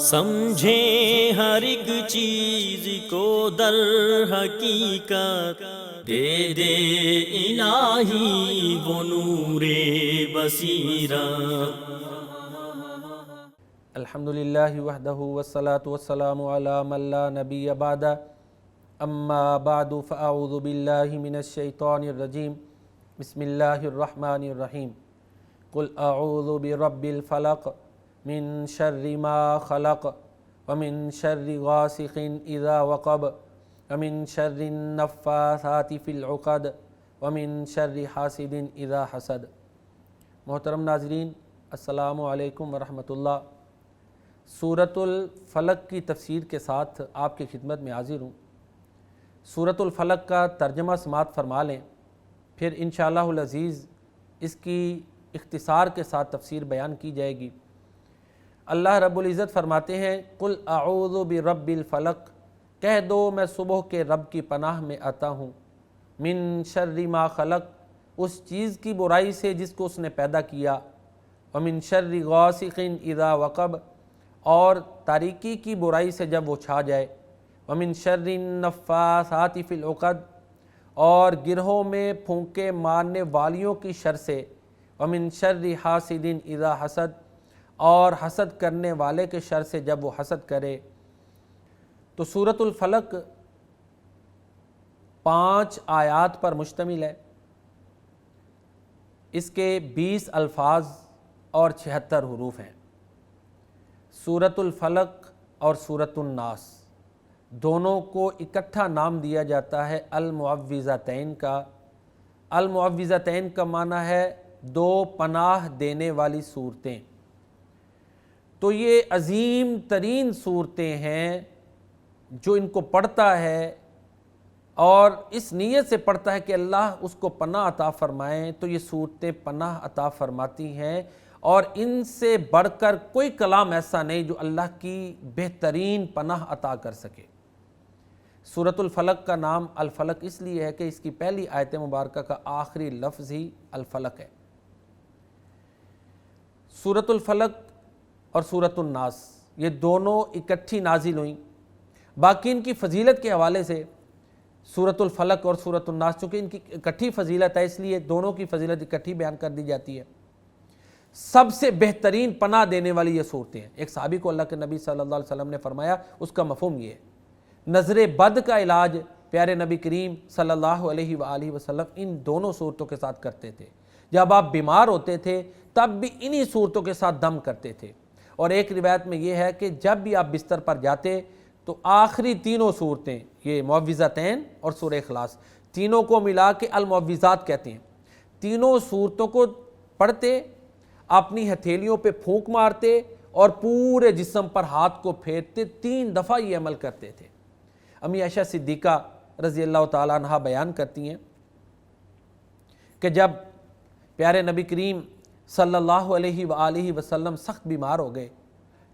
سمجھیں ہر ایک چیز کو در حقیقت، دے دے الہی وہ نور بصیرت۔ الحمدللہ وحدہ والصلاة والسلام علی من لا نبی بعدہ، اما بعد فاعوذ باللہ من الشیطان الرجیم، بسم اللہ الرحمن الرحیم۔ قل اعوذ برب الفلق من شر ما خلق ومن شر غاسق اذا وقب ومن شر النفاثات فی العقد ومن شر حاسد اذا حسد۔ محترم ناظرین، السلام علیکم ورحمۃ اللہ۔ سورۃ الفلق کی تفسیر کے ساتھ آپ کی خدمت میں حاضر ہوں۔ سورۃ الفلق کا ترجمہ سماعت فرما لیں، پھر انشاءاللہ العزیز اس کی اختصار کے ساتھ تفسیر بیان کی جائے گی۔ اللہ رب العزت فرماتے ہیں، قل اعوذ برب الفلق، کہہ دو میں صبح کے رب کی پناہ میں آتا ہوں، من شر ما خلق، اس چیز کی برائی سے جس کو اس نے پیدا کیا، ومن شر غاسق اذا وقب، اور تاریکی کی برائی سے جب وہ چھا جائے، ومن شر النفاثات فی العقد، اور گرہوں میں پھونکے مارنے والیوں کی شر سے، ومن شر حاسد اذا حسد، اور حسد کرنے والے کے شر سے جب وہ حسد کرے۔ تو سورۃ الفلق 5 آیات پر مشتمل ہے۔ اس کے 20 الفاظ اور 76 حروف ہیں۔ سورۃ الفلق اور سورۃ الناس دونوں کو اکٹھا نام دیا جاتا ہے المعوذتین کا۔ المعوذتین کا معنی ہے 2 پناہ دینے والی صورتیں۔ تو یہ عظیم ترین صورتیں ہیں، جو ان کو پڑھتا ہے اور اس نیت سے پڑھتا ہے کہ اللہ اس کو پناہ عطا فرمائیں، تو یہ صورتیں پناہ عطا فرماتی ہیں، اور ان سے بڑھ کر کوئی کلام ایسا نہیں جو اللہ کی بہترین پناہ عطا کر سکے۔ سورۃ الفلق کا نام الفلق اس لیے ہے کہ اس کی پہلی آیت مبارکہ کا آخری لفظ ہی الفلق ہے۔ سورۃ الفلق اور سورۃ الناس یہ دونوں اکٹھی نازل ہوئیں۔ باقی ان کی فضیلت کے حوالے سے سورۃ الفلق اور سورۃ الناس، چونکہ ان کی اکٹھی فضیلت ہے، اس لیے دونوں کی فضیلت اکٹھی بیان کر دی جاتی ہے۔ سب سے بہترین پناہ دینے والی یہ صورتیں ہیں۔ ایک صحابی کو اللہ کے نبی صلی اللہ علیہ وسلم نے فرمایا، اس کا مفہوم یہ ہے، نظر بد کا علاج پیارے نبی کریم صلی اللہ علیہ وآلہ وسلم ان دونوں صورتوں کے ساتھ کرتے تھے۔ جب آپ بیمار ہوتے تھے تب بھی انہی صورتوں کے ساتھ دم کرتے تھے۔ اور ایک روایت میں یہ ہے کہ جب بھی آپ بستر پر جاتے تو آخری تینوں صورتیں، یہ معوذتین اور سورہ اخلاص، تینوں کو ملا کے المعوذات کہتے ہیں، تینوں صورتوں کو پڑھتے، اپنی ہتھیلیوں پہ پھونک مارتے اور پورے جسم پر ہاتھ کو پھیرتے، 3 دفعہ یہ عمل کرتے تھے۔ امی عائشہ صدیقہ رضی اللہ تعالیٰ عنہا بیان کرتی ہیں کہ جب پیارے نبی کریم صلی اللہ علیہ وآلہ وسلم سخت بیمار ہو گئے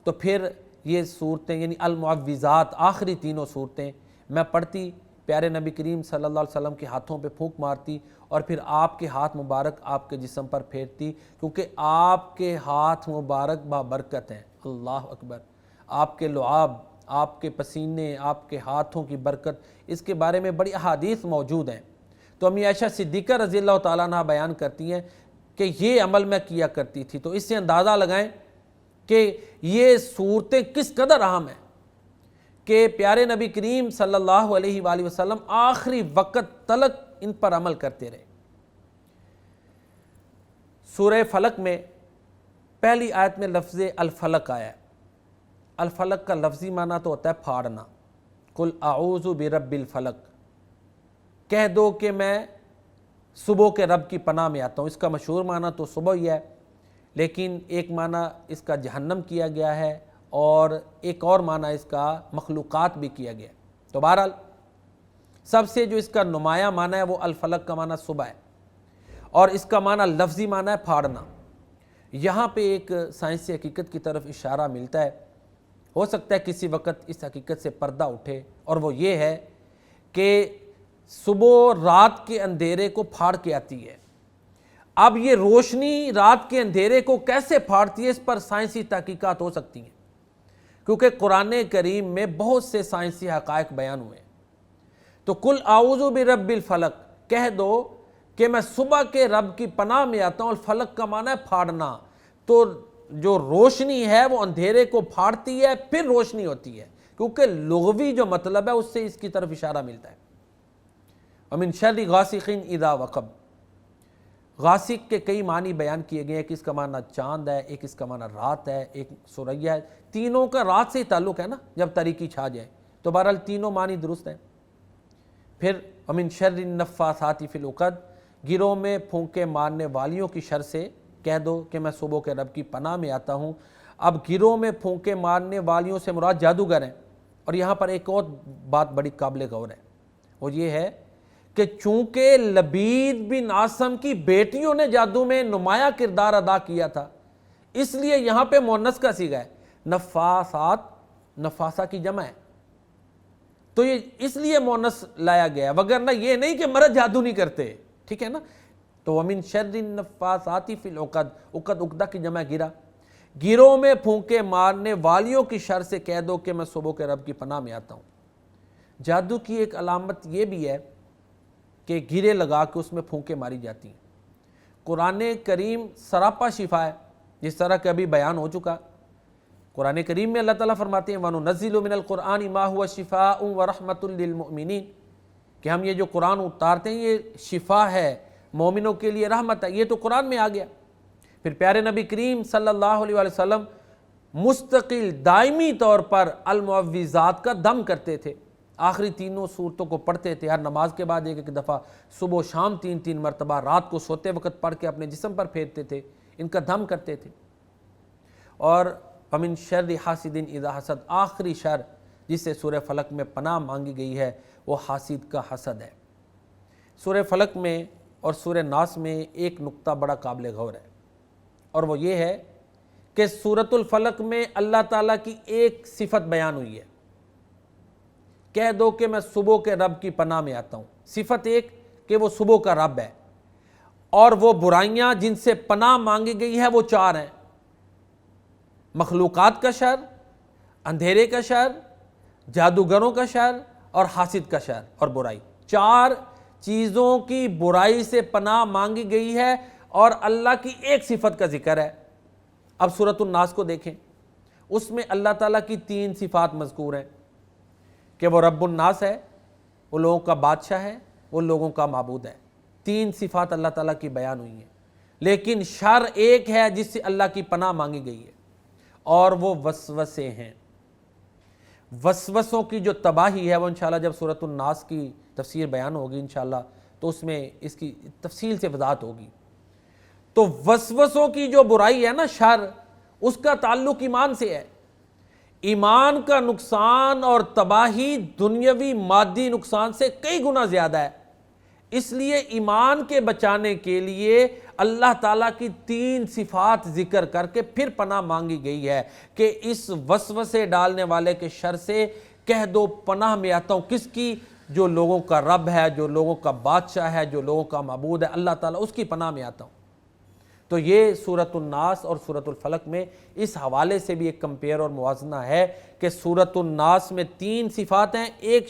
تو پھر یہ صورتیں یعنی المعوذات، آخری تینوں صورتیں میں پڑھتی، پیارے نبی کریم صلی اللہ علیہ وسلم کے ہاتھوں پہ پھونک مارتی، اور پھر آپ کے ہاتھ مبارک آپ کے جسم پر پھیرتی، کیونکہ آپ کے ہاتھ مبارک بابرکت ہیں۔ اللہ اکبر۔ آپ کے لعاب، آپ کے پسینے، آپ کے ہاتھوں کی برکت، اس کے بارے میں بڑی احادیث موجود ہیں۔ تو امی عائشہ صدیقہ رضی اللہ تعالیٰ عنہ بیان کرتی ہیں کہ یہ عمل میں کیا کرتی تھی۔ تو اس سے اندازہ لگائیں کہ یہ صورتیں کس قدر اہم ہیں کہ پیارے نبی کریم صلی اللہ علیہ وآلہ وسلم آخری وقت تلک ان پر عمل کرتے رہے۔ سورہ فلق میں پہلی آیت میں لفظ الفلق آیا ہے۔ الفلق کا لفظی معنی تو ہوتا ہے پھاڑنا۔ قل اعوذ برب الفلق، کہہ دو کہ میں صبح کے رب کی پناہ میں آتا ہوں۔ اس کا مشہور معنی تو صبح ہی ہے، لیکن ایک معنی اس کا جہنم کیا گیا ہے، اور ایک اور معنی اس کا مخلوقات بھی کیا گیا ہے۔ تو بہرحال سب سے جو اس کا نمایاں معنی ہے وہ الفلق کا معنی صبح ہے، اور اس کا معنی لفظی معنی ہے پھاڑنا۔ یہاں پہ ایک سائنسی حقیقت کی طرف اشارہ ملتا ہے، ہو سکتا ہے کسی وقت اس حقیقت سے پردہ اٹھے، اور وہ یہ ہے کہ صبح رات کے اندھیرے کو پھاڑ کے آتی ہے۔ اب یہ روشنی رات کے اندھیرے کو کیسے پھاڑتی ہے، اس پر سائنسی تحقیقات ہو سکتی ہیں۔ کیونکہ قرآن کریم میں بہت سے سائنسی حقائق بیان ہوئے ہیں۔ تو کل اعوذ برب الفلق، کہہ دو کہ میں صبح کے رب کی پناہ میں آتا ہوں۔ الفلق کا معنی ہے پھاڑنا، تو جو روشنی ہے وہ اندھیرے کو پھاڑتی ہے پھر روشنی ہوتی ہے، کیونکہ لغوی جو مطلب ہے اس سے اس کی طرف اشارہ ملتا ہے۔ ومن شر غاسق اذا وقب، غاسق کے کئی معنی بیان کیے گئے ہیں، ایک اس کا معنی چاند ہے، ایک اس کا معنی رات ہے، ایک سوریا ہے، تینوں کا رات سے ہی تعلق ہے نا، جب تاریکی چھا جائے، تو بہرحال تینوں معنی درست ہیں۔ پھر ومن شر النفاثات فی العقد، گروہ میں پھونکے مارنے والیوں کی شر سے کہہ دو کہ میں صبح کے رب کی پناہ میں آتا ہوں۔ اب گروہ میں پھونکے مارنے والیوں سے مراد جادوگر ہیں، اور یہاں پر ایک اور بات بڑی قابل غور ہے، وہ یہ ہے کہ چونکہ لبید بن عاصم کی بیٹیوں نے جادو میں نمایاں کردار ادا کیا تھا، اس لیے یہاں پہ مؤنث کا صیغہ ہے، نفاثات، نفاسہ کی جمع ہے، تو یہ اس لیے مؤنث لایا گیا، وگرنہ یہ نہیں کہ مرد جادو نہیں کرتے، ٹھیک ہے نا۔ تو ومن شر النفاثات فی العقد، عقد عقدہ کی جمع گرا، گروہ میں پھونکے مارنے والیوں کی شر سے کہہ دو کہ میں صبح کے رب کی پناہ میں آتا ہوں۔ جادو کی ایک علامت یہ بھی ہے کہ گرے لگا کے اس میں پھونکے ماری جاتی ہیں۔ قرآن کریم سراپا شفا ہے، جس طرح کہ ابھی بیان ہو چکا۔ قرآن کریم میں اللہ تعالیٰ فرماتے ہیں وَنُنَزِّلُ مِنَ الْقُرْآنِ مَا هُوَ شِفَاءٌ وَرَحْمَةٌ لِّلْمُؤْمِنِينَ، کہ ہم یہ جو قرآن اتارتے ہیں یہ شفا ہے، مومنوں کے لیے رحمت ہے، یہ تو قرآن میں آ گیا۔ پھر پیارے نبی کریم صلی اللہ علیہ وسلم مستقل دائمی طور پر المعوذات کا دم کرتے تھے، آخری تینوں صورتوں کو پڑھتے تھے، ہر نماز کے بعد ایک ایک دفعہ، صبح و شام تین تین مرتبہ، رات کو سوتے وقت پڑھ کے اپنے جسم پر پھیرتے تھے، ان کا دم کرتے تھے۔ اور ومن شر حاسد اذا حسد، آخری شر جس سے سورہ فلق میں پناہ مانگی گئی ہے وہ حاسد کا حسد ہے۔ سورہ فلق میں اور سورہ ناس میں ایک نقطہ بڑا قابل غور ہے، اور وہ یہ ہے کہ سورۃ الفلق میں اللہ تعالیٰ کی ایک صفت بیان ہوئی ہے، کہہ دو کہ میں صبح کے رب کی پناہ میں آتا ہوں۔ صفت ایک کہ وہ صبح کا رب ہے، اور وہ برائیاں جن سے پناہ مانگی گئی ہے وہ چار ہیں: مخلوقات کا شر، اندھیرے کا شر، جادوگروں کا شر اور حاسد کا شر اور برائی۔ چار چیزوں کی برائی سے پناہ مانگی گئی ہے، اور اللہ کی ایک صفت کا ذکر ہے۔ اب سورۃ الناس کو دیکھیں، اس میں اللہ تعالیٰ کی تین صفات مذکور ہیں کہ وہ رب الناس ہے، وہ لوگوں کا بادشاہ ہے، وہ لوگوں کا معبود ہے۔ تین صفات اللہ تعالیٰ کی بیان ہوئی ہیں، لیکن شر ایک ہے جس سے اللہ کی پناہ مانگی گئی ہے، اور وہ وسوسے ہیں۔ وسوسوں کی جو تباہی ہے وہ انشاءاللہ جب سورۃ الناس کی تفسیر بیان ہوگی انشاءاللہ تو اس میں اس کی تفصیل سے وضاحت ہوگی۔ تو وسوسوں کی جو برائی ہے نا، شر، اس کا تعلق ایمان سے ہے۔ ایمان کا نقصان اور تباہی دنیاوی مادی نقصان سے کئی گنا زیادہ ہے، اس لیے ایمان کے بچانے کے لیے اللہ تعالیٰ کی تین صفات ذکر کر کے پھر پناہ مانگی گئی ہے کہ اس وسوسے ڈالنے والے کے شر سے کہہ دو پناہ میں آتا ہوں، کس کی؟ جو لوگوں کا رب ہے، جو لوگوں کا بادشاہ ہے، جو لوگوں کا معبود ہے، اللہ تعالیٰ، اس کی پناہ میں آتا ہوں۔ تو یہ سورۃ الناس اور سورۃ الفلق میں اس حوالے سے بھی ایک کمپیئر اور موازنہ ہے کہ سورۃ الناس میں تین صفات ہیں، ایک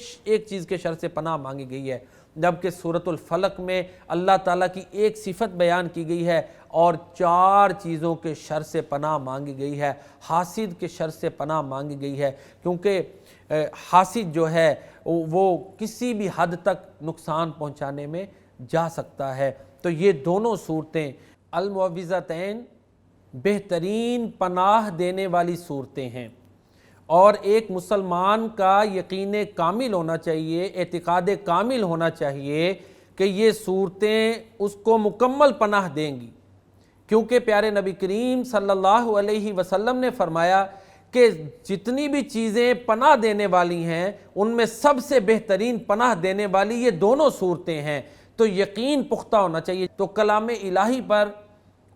چیز کے شر سے پناہ مانگی گئی ہے، جبکہ سورۃ الفلق میں اللہ تعالیٰ کی ایک صفت بیان کی گئی ہے اور چار چیزوں کے شر سے پناہ مانگی گئی ہے۔ حاسد کے شر سے پناہ مانگی گئی ہے، کیونکہ حاسد جو ہے وہ کسی بھی حد تک نقصان پہنچانے میں جا سکتا ہے۔ تو یہ دونوں صورتیں المعوذتین بہترین پناہ دینے والی صورتیں ہیں، اور ایک مسلمان کا یقین کامل ہونا چاہیے، اعتقاد کامل ہونا چاہیے کہ یہ صورتیں اس کو مکمل پناہ دیں گی، کیونکہ پیارے نبی کریم صلی اللہ علیہ وسلم نے فرمایا کہ جتنی بھی چیزیں پناہ دینے والی ہیں ان میں سب سے بہترین پناہ دینے والی یہ دونوں صورتیں ہیں۔ تو یقین پختہ ہونا چاہیے تو کلام الہی پر،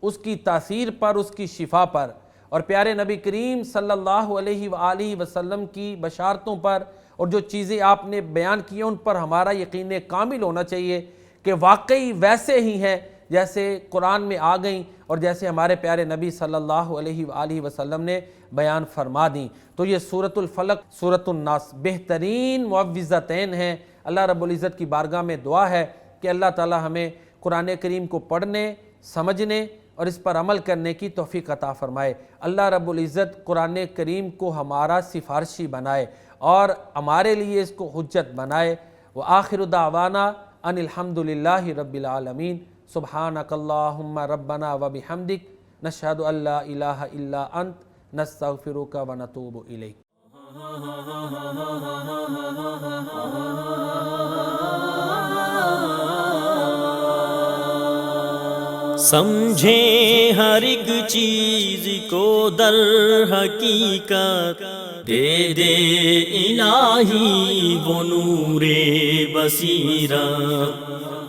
اس کی تاثیر پر، اس کی شفا پر، اور پیارے نبی کریم صلی اللہ علیہ وآلہ وسلم کی بشارتوں پر، اور جو چیزیں آپ نے بیان کی ہیں ان پر ہمارا یقین کامل ہونا چاہیے کہ واقعی ویسے ہی ہیں جیسے قرآن میں آ گئیں اور جیسے ہمارے پیارے نبی صلی اللہ علیہ وآلہ وسلم نے بیان فرما دیں۔ تو یہ سورۃ الفلق، سورۃ الناس بہترین معوذتین ہیں۔ اللہ رب العزت کی بارگاہ میں دعا ہے کہ اللہ تعالی ہمیں قرآن کریم کو پڑھنے، سمجھنے اور اس پر عمل کرنے کی توفیق عطا فرمائے۔ اللہ رب العزت قرآن کریم کو ہمارا سفارشی بنائے اور ہمارے لیے اس کو حجت بنائے۔ وآخر دعوانا ان الحمد للہ رب العالمین۔ سبحانک اللہم ربنا وبحمدک، نشہد ان لا الہ الا انت، نستغفرک ونتوب الیک۔ سمجھیں ہر ایک چیز کو در حقیقت، دے دے الہی وہ نور بصیرت۔